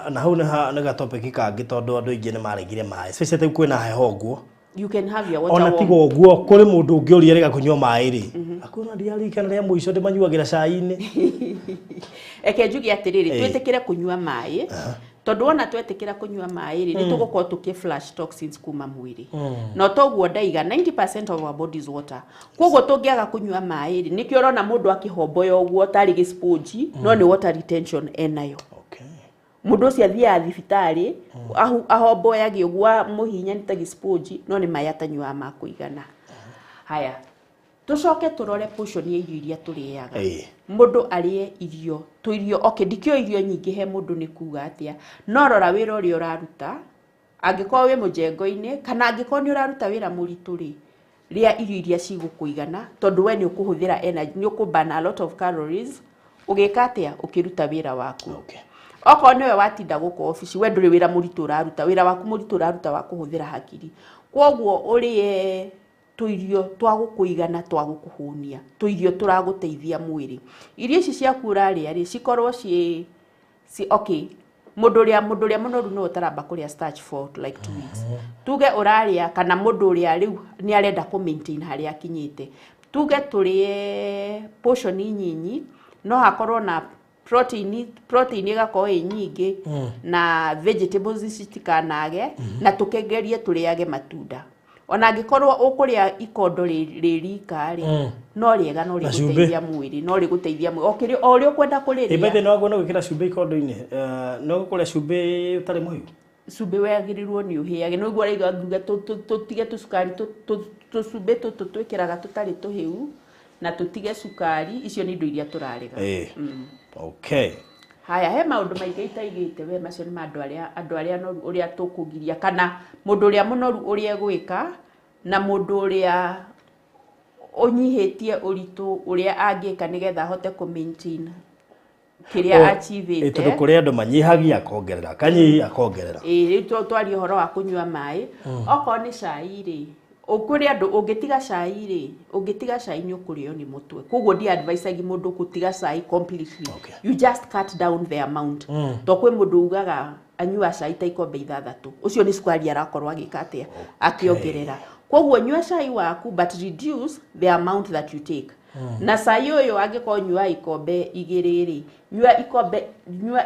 na hau na ga topic kangi tondu andu ingi ni maregire mai specially kwina heho guo you can have your water ona tigo guo kuri mundu ungi uri rega kunywa mai ri akona ndiarikana ria muico ndi manyuagira cai-ini eke njugi atiriri twetikire kunywa mai tondu ona twetikira kunyua mai ri ni tugukorwo tuki flash toxins kuma mwiri no toguo ndaiga 90% of our bodies water koguo tungiaga kunyua mai ri nikio rona mundu akihomboya uguo tari gisponge no ni water retention enayo mundu ucio athia thibitari ahomboyage uguo muhinya ni ta gisponge no ni mai atanyua ma kuigana haya tucoke turore portion ya irio iria turiaga mundu arie irio okay ndikio irio nyingi he mundu ni kuga atia no rora wira uri uraruta angikoo wi mujengo-ini kana angikoo ni uraruta wira muritu ri ria irio iria cigukuigana tondu we ni ukuhuthira energy ni ukuburn a lot of calories ugika atia ukiruta wira waku oko niwe watinda guko office we nduri wira muritu uraruta wira waku muritu uraruta wa kuhuthira hakiri kwoguo urie tuirio twagukuigana twagukuhunia tuirio turaguteithia mwiri irio ici cia kuraria ri cikorwo ci okay mundu ria munoru no utaramba kuria starch for like 2 weeks tuge uraria kana mundu ria riu ni arenda ku maintain hari akinyite tuge turie portion nyinyi no hakorwo na protein igakorwo nyingi na vegetables citikanage na tukengerie turiage matunda ona angikorwo ukuria ikondo rika ri no riega no riguteithia mwiri no riguteithia mwiri okiri ori ukwenda kuriria ibethe no agona gwikira cumbe ikondo-ini no gukuria cumbe utari muhiu cumbe wegirirwo ni uhiage no igwa riga nguga tutige tucukari tucumbe twikiraga tutari tuhiu na tutige cukari icio ni indo iria turarega okay haya he maundu maingi itaigite we macio ni andu aria noru uria tukugiria kana mundu uria munoru uria gwika na mundu uria unyihitie uritu uria angika nigetha hote ku maintain kiria achievete ito kuri andu manyihagia akongerera kanyi akongerera ritu twari horo wa kunyua mai oko ni cai ri ukuri andu ungitiga cai ri ungitiga cai ni ukurio ni mutwe koguo di advise agi mundu kutiga cai completely you just cut down the amount to kwe mundu ugaga anyua cai ta ikombe 6 ucio ni sukari arakorwo agika atia akiongerera koguo nyua cai waku but reduce the amount that you take na cai uyu angiko nyua ikombe 2 ri nyua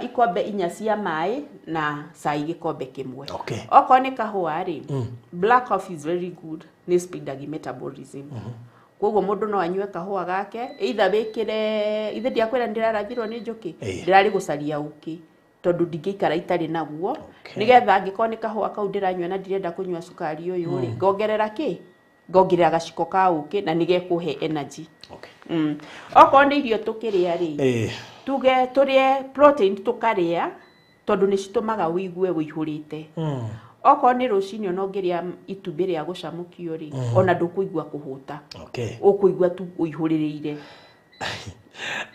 ikombe 4 cia mai na cai gikombe kimwe oko ni kahua ri black coffee is very good ni speedagi metabolism koguo mundu no anyue kahua gake either wikire ithe ndiakwira ndirarathirwo ni njuki ndirari gucaria uki tondu ndingikara itari naguo nigetha angiko ni kahua kau ndiranyua na ndirenda kunyua sukari uyu ri ngongerera ki ngongerera gaciko ka uki na nigekuhe energy oko ni irio tukiria ri tuge turie protein tukaria tondu ni citumaga wigue wihurite oko ni rucinio no ngeria itumbi ria gucamukio ri ona ndukuigua kuhuta ukuigua tu uihuririire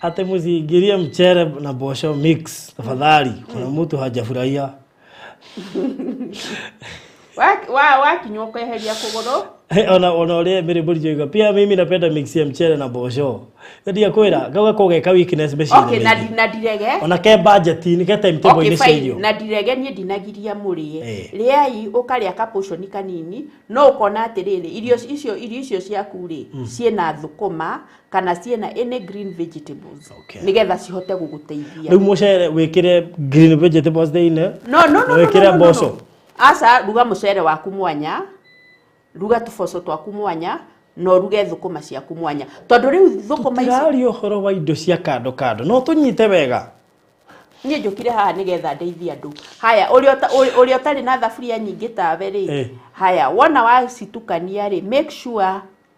ate muzingiria mchere na bosho mix tafadhali kuna mtu hajafurahia wakinywa kweheria kuguru ona ule mere bolijoiga pia mimi napenda mix ya mchele na bosho ndia kwira gaga kogeka weakness machine okay na direge ona ke budget ni ke timetable ini cio na direge ni ndinagiria murie riai ukaria ka portion kanini no ukona atiriri irio icio ciaku ri ciena thukuma kana ciena any green vegetables nigetha cihote guguteithia riu mucere wikire green vegetables theine no wikire bosho asa ruga mucere waku mwanya ruga tuboco twaku mwanya no ruge thukuma ciaku mwanya tondu riu thukuma ici ari ohoro wa indo cia kando no tunyite wega nie njukire haha nigetha ndeithia andu haya uri otari na thaburia nyingi tawe ri haya wona wacitukania ri make sure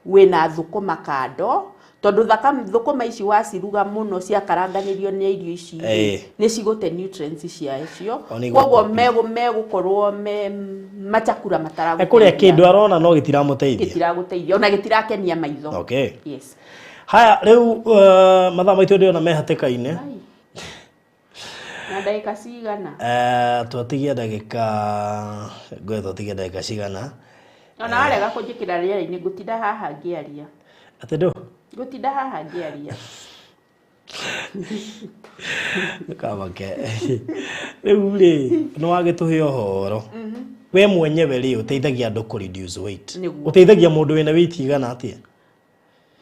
wina thukuma kando tondu thukuma ici waciruga muno cia karanganirio ni irio ici ni cigute nutrients ciacio koguo megukorwo machakura mataragu kuria kindu arona no gitiramuteithia ona gitirakenia maitho yes haya riu mathaa maitu ndiona mehatikaine na ndagika cigana twatigia ndagika twatigia ndagika cigana ona arega kunjikira riera-ini ngutinda haha ngiaria ate ndo ngutinda haha ngiaria kamake riu ri no agituhe ohoro we mwenyewe ri uteithagia andu ku reduce weight uteithagia mundu wina weight igana atia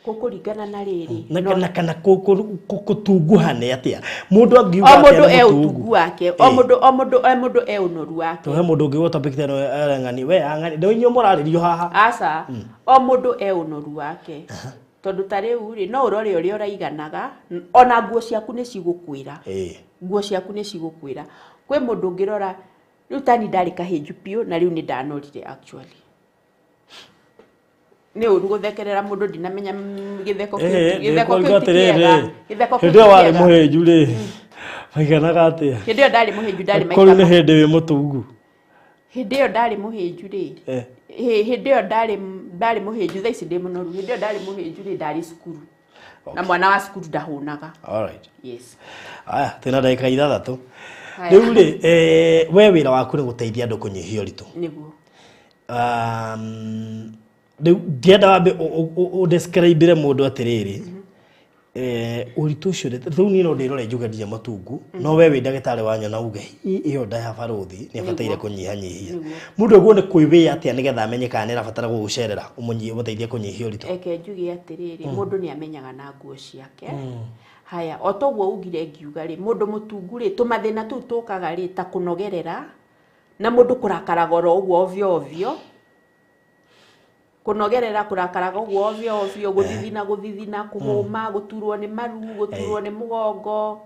kukuringana na riri na kana kutunguhane atia mundu angiuga o mundu e utungu wake o mundu e unoru wake to he mundu ungiwa topic teno arangani we angani ndo inyo moraririo haha asa o mundu e unoru wake tondu tari uri no urore uri uraiganaga ona nguo ciaku ni cigukwira nguo ciaku ni cigukwira kwi mundu ngirora riu tani ndari kahinju pio na riu ni ndanorire actually ni uru guthekerera mundu ndinamenya githeko kiega hindi wari muhenju ri maiganaga atia hindi yo ndari muhenju ndari maika kuri ni hindi wi mutungu hindi yo ndari muhenju ri hindi yo ndari muhenju thaici ndi munoru hindi yo ndari muhenju ri ndari cukuru na mwana wa cukuru ndahunaga alright yes aya tena ndagika 6 riu ri we wira waku ni guteithia andu kunyihia uritu niguo ndienda wambe udescribe mundu atiriri uritu ucio riu ni no ndirore njuge ndije matungu no we wi ndagitari wanyona uge iyo nda ya baruthi ni abataire kunyihanyihia mundu uguo ni kuiwia atia nigetha amenye kana ni rabatara gugucerera umunyie umuteithie kunyihia uritu eke njuge atiriri mundu ni amenyaga na nguo ciake haya otoguo ugire ngiuga ri mundu mutungu ri tumathina tu tukaga ri ta kunogerera na mundu kurakaraga uguo ovyo kunogerera kurakaraga uguo ovyo guthithina kuhuma guturwo ni maru guturwo ni mugongo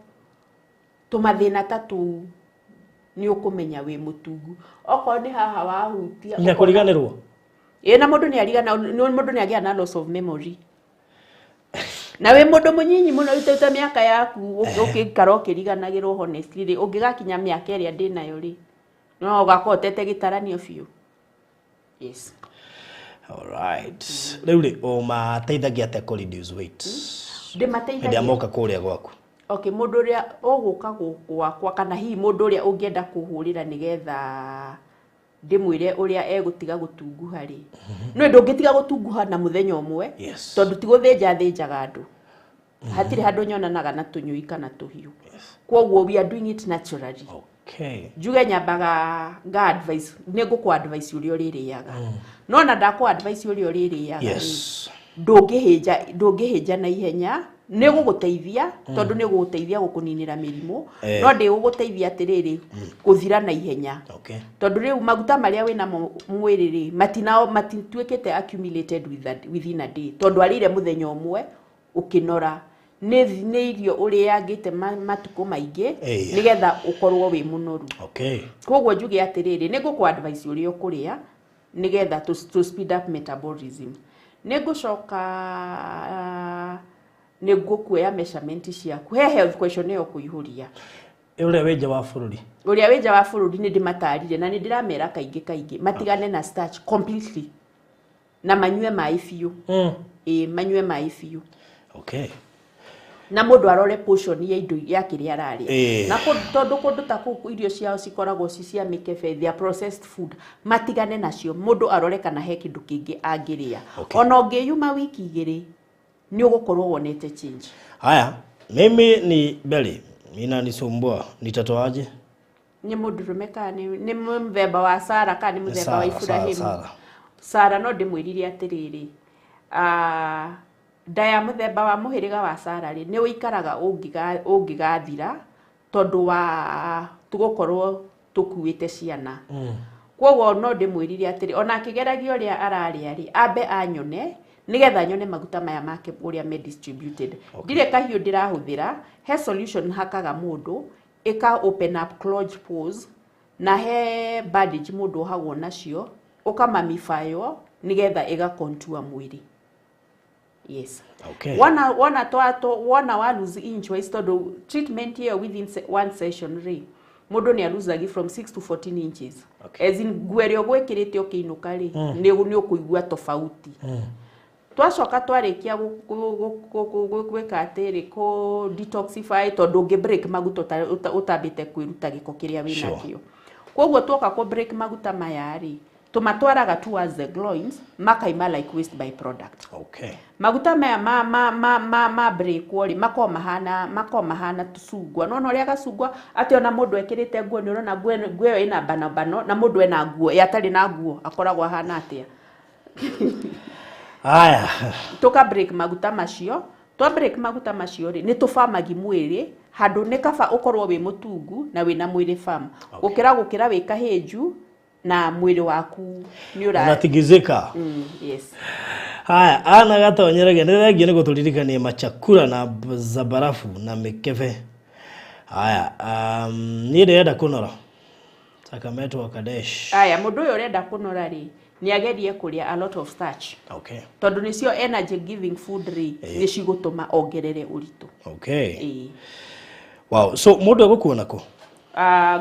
tumathina tatu ni ukumenya wi mutungu oko ni haha wahutia nya kuriganirwo na mundu ni arigana mundu ni agia na loss of memory na we mundu munyinyi muno utete miaka yaku ukikara ukiriganagirwo honestly ri ungigakinya miaka iria ndinayo ri no gakotete gitaranio biu yes alright riu ri mateithagia atia ku reduce weight ndimateithagia moka kuria gwaku okay mundu uria uguka gwakwa kana hihi mundu uria ungienda kuhurira nigetha ndimwire uria egutiga gutunguha ri no ndungitiga gutunguha na muthenya umwe tondu ti guthinjaga andu hatire handu nyonanaga na tunyui kana tuhiu kwoguo we are doing it naturally njuge nyambaga ga advice niguku advice uria uririaga no na ndako advice uria uririaga ndungihinja na ihenya niguguteithia tondu niguguteithia gukuninira mirimu no ndi guguteithia atiriri kuthira na ihenya tondu riu maguta maria wina mwiriri matituikite accumulated within a day tondu arire muthenya umwe ukinora ni irio uriagite matuko maingi nigetha ukorwo wi munoru kwoguo njuge atiriri niguku advice uria ukuria nigetha to speed up metabolism nigucoka nigukuoya measurement ciaku he health question yo kuihuria uria winja wa bururi ni ndimatarire na ni ndiramera kaingi matigane na starch completely na manyue mai fiu manyue mai fiu na mundu arore portion ya indo ya kiria arari na tondu kundu ta kuku irio ciao cikoragwo cia mikebe thia processed food matigane nacio mundu arore kana he kindu kingi angiria ona ungiyuma wiki igiri ni ugukorwo wonete change haya mimi ni Belly mina nisumbua nitatoaje ni mundu rumeka ni mthemba wa Sara kana ni mthemba wa Ibrahim Sara no ndimwirire atiriri ndaya muthemba wa muhiriga wa Sara ri ni uikaraga ungigathira tondu wa tugukorwo tukuite ciana kwoguo no ndimwirire atiri ona kigeragio ria araria ri ambe anyone nigetha nyone maguta maya make uria me distributed ndire kahiu ndirahuthira he solution hakaga mundu ika open up clogged pores na he bandage mundu hagwo nacio ukamamifayo nigetha iga contour mwiri yes wana wa lose inch wa tondu treatment here within one session ri mundu ni aluzagi from 6 to 14 inches as in gwerio gwekirite okiinuka ri ni ukuigua tofauti twacoka twarikia gwika atiri ku detoxify tondu ngi break maguta utambite kwiruta giko kiria wina kio kwoguo twoka ku break maguta maya ri tumatwaraga towards the groins makaima like waste by product maguta maya ma break wori mako mahana tusugwa no ria gasugwa ati ona mundu ekirite nguo ni urona nguo ina bano na mundu ena nguo yatari na nguo akoragwa hana atia Aya. Tuka break maguta macio. Twa break maguta macio ri ni tufamagi mwiri handu ni kaba ukorwo wi mutungu na wina mwiri farm. Gukira wi kahiju na mwiri waku ni unatigizika. Yes. Haya, ana gatonyerege ndiregi ni guturirikania machakura na zabarafu na mikebe. Haya, ni ndenda kunora. Sakameto wa Kadesh. Haya, mundu uyu urenda kunora ri ni agerie kuria a lot of starch. Okay. Tondu nicio energy giving food ri ni cigutuma ongerere uritu. Okay. Wow, so mundu agukuona ko?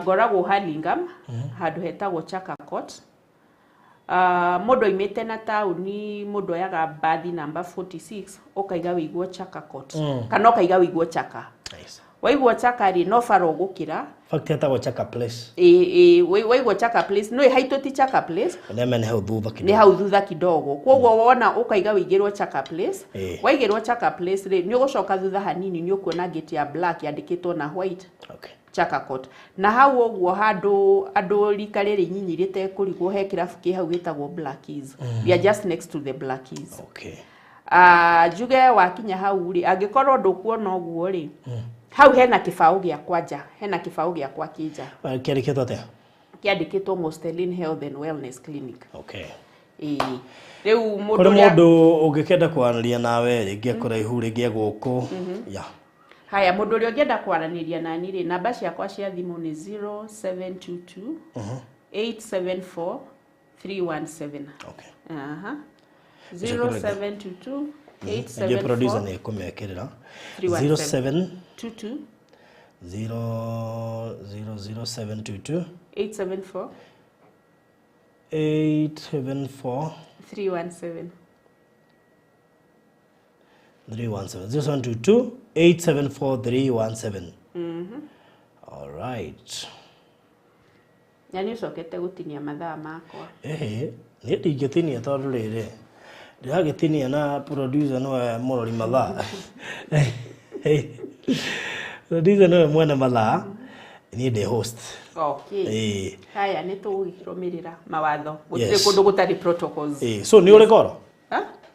Ngoragwo Hurlingham, handu hetagwo Chakakot. Mundu imete na tauni, mundu oyaga bathi number 46, ukaiga wiguo Chakakot. Kana ukaiga wiguo Chaka. Nice. Waiguo Chaka ri no faro gukira. Fact hetagwo Chaka Place. Waiguo Chaka Place, no haito ti Chaka Place. Neme ni hau thutha kidogo. Ni hau thutha kidogo. Kwoguo wona ukaiga wigirwo Chaka Place. Waigirwo Chaka Place ri ni ugucoka thutha hanini ni ukuona gate ya black yandikitwo na white. Okay. Chakakot. Na hau oguo handu andu rika riri nyinyi rite kurigwo he kirabu ki hau gitagwo Blackies. We are just next to the Blackies. Okay. Juge wakinya hau ri angikorwo ndukuona oguo ri. Hau hena kibao gia kwanja, hena kibao gia kwa kija. Kiandikitwo atia? Kiandikitwo Mustelin Health and Wellness Clinic. Okay. Riu mundu ungikenda kwararia nawe ringi kuraihu ringi guku. Yeah. Haya, mundu uri ungienda kwaraniria nani ri namba ciakwa cia thimu ni 0722 874 317. Okay. 0722 874 producer ni kumekirira 0722 00722 874 317 317 0722874 All right. Yani ucokete gutinia mathaa makwa. Ni ndingitinia tondu riri. Ndiragitinia na producer no murori mathaa. Producer no mwena mathaa. Ni the host. Okay. Haya ni tugirumirira mawatho. Gutire kundu gutari protocols. So ni uri goro?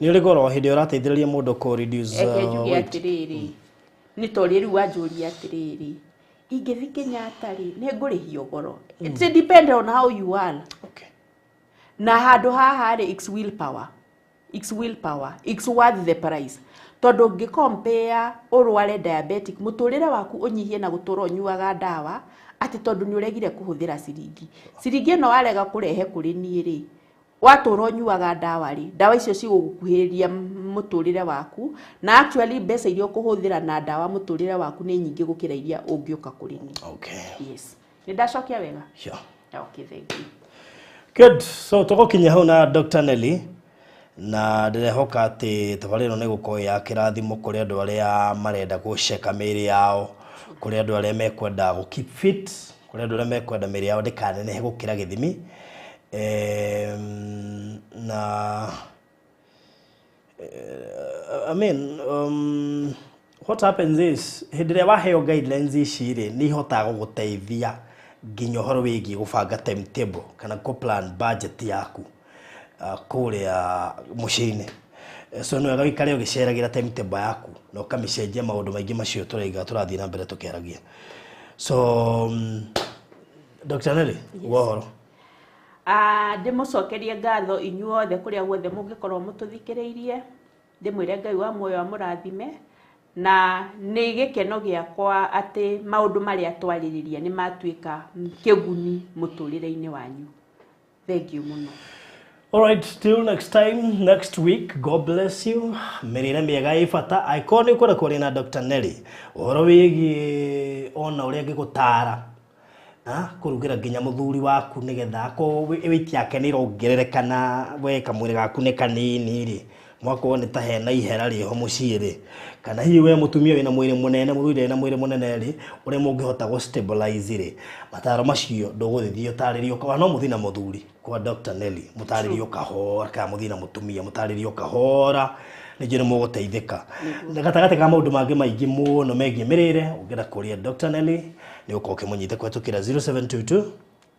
Ni uri goro hindi urateithĩrĩria mundu ko reduce weight. Atiriri. Ni tori riu anjuria atiriri. Ingithi Kenyatta ri ni ngurihio goro. It depends on how you are. Okay. Na handu haha ri it's willpower. It's willpower. It's worth the price. Tondu ngicompare urware diabetic muturire waku unyihie na gutura unyuaga ndawa ati tondu ni uregire kuhuthira siringi. Siringi no warega kurehe kuri ni ri. Watura unyuaga ndawa ri. Ndawa icio cigukuhiriria muturire waku na actually mbeca iria kuhuthira na ndawa muturire waku ni nyingi gukira iria ungiuka kuri ni. Okay. Yes. Ni ndacokia wega? Sure. Okay, thank you. Good. So tugokinya hau na Dr. Nelly na ndirehoka ati tabariro ni gukorwo ya kirathimo kuri andu aria marenda guceka miri yao, kuri andu aria mekwenda gu keep fit, kuri andu aria mekwenda miri yao ndikanenehe gukira githimi. Na I mean, what happens is hindire waheo guidelines ici ri ni hotaga guguteithia nginya horo wigi gubanga timetable kana ko plan budget yaku kuria mucini. So no wega ikare ugiceragira timetable yaku na ukamicenjia maundu maingi macio turaiga turathii na mbere tukeragia. So Dr. Nelly, wahoro? Ndimucokerie ngatho inyuothe kuria guothe mungikorwo mututhikiriirie. Ndimwire Ngai wa muoyo amurathime na ni gikeno giakwa ati maundu maria twaririria ni matuika kiguni muturire-ini wanyu. Thank you muno. All right, till next time, next week. God bless you. Mirire miega ifata. Iconi kura kuri na Dr. Nelly. Uhoro wigi ona uria ngigutara. Kurugira nginya muthuri waku nigetha ko weight yake ni rongererekana we kamwiri gaku ni kanini ri mwako wone ta hena ihera ri ho mucii ri kana hi we mutumia wina mwiri munene muthuri na mwiri munene ri uri mungihota go stabilize ri mataro macio nduguthithio taririo kwa no muthina muthuri kwa Dr. Nelly mutaririo kahora ka muthina mutumia mutaririo kahora ni njire muguteithika gatagate ka maundu mangi maingi muno megie mirire ungira kuria Dr. Nelly ni ukoke munyite kwetukira 0722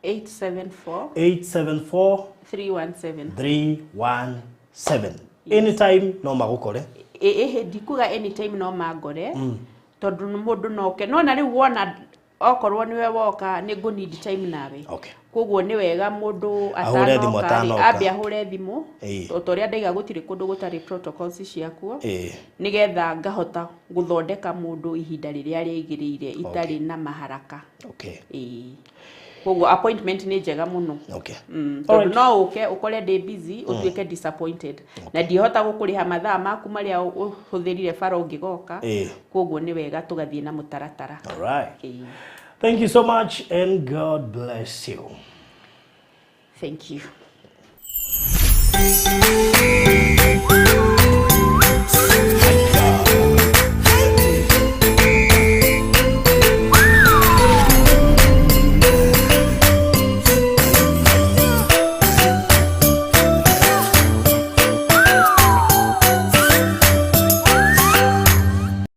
874 874 317 317 anytime no magukore ndikuga anytime no mangore tondu mundu noke no na riu wona okorwo niwe woka ni go need time nawe koguo ni wega mundu atanoka ambe ahure thimu toria ndaiga gutire kundu gutari protocols ciakuo nigetha ngahota guthondeka mundu ihinda riria riagirire itari na maharaka koguo appointment ni njega muno tondu no uke ukore day busy utuike disappointed na ndihota gukuriha mathaa maku maria uhuthirire bara ungigoka koguo ni wega tugathie na mutaratara. All right. Thank you so much and God bless you. Thank you.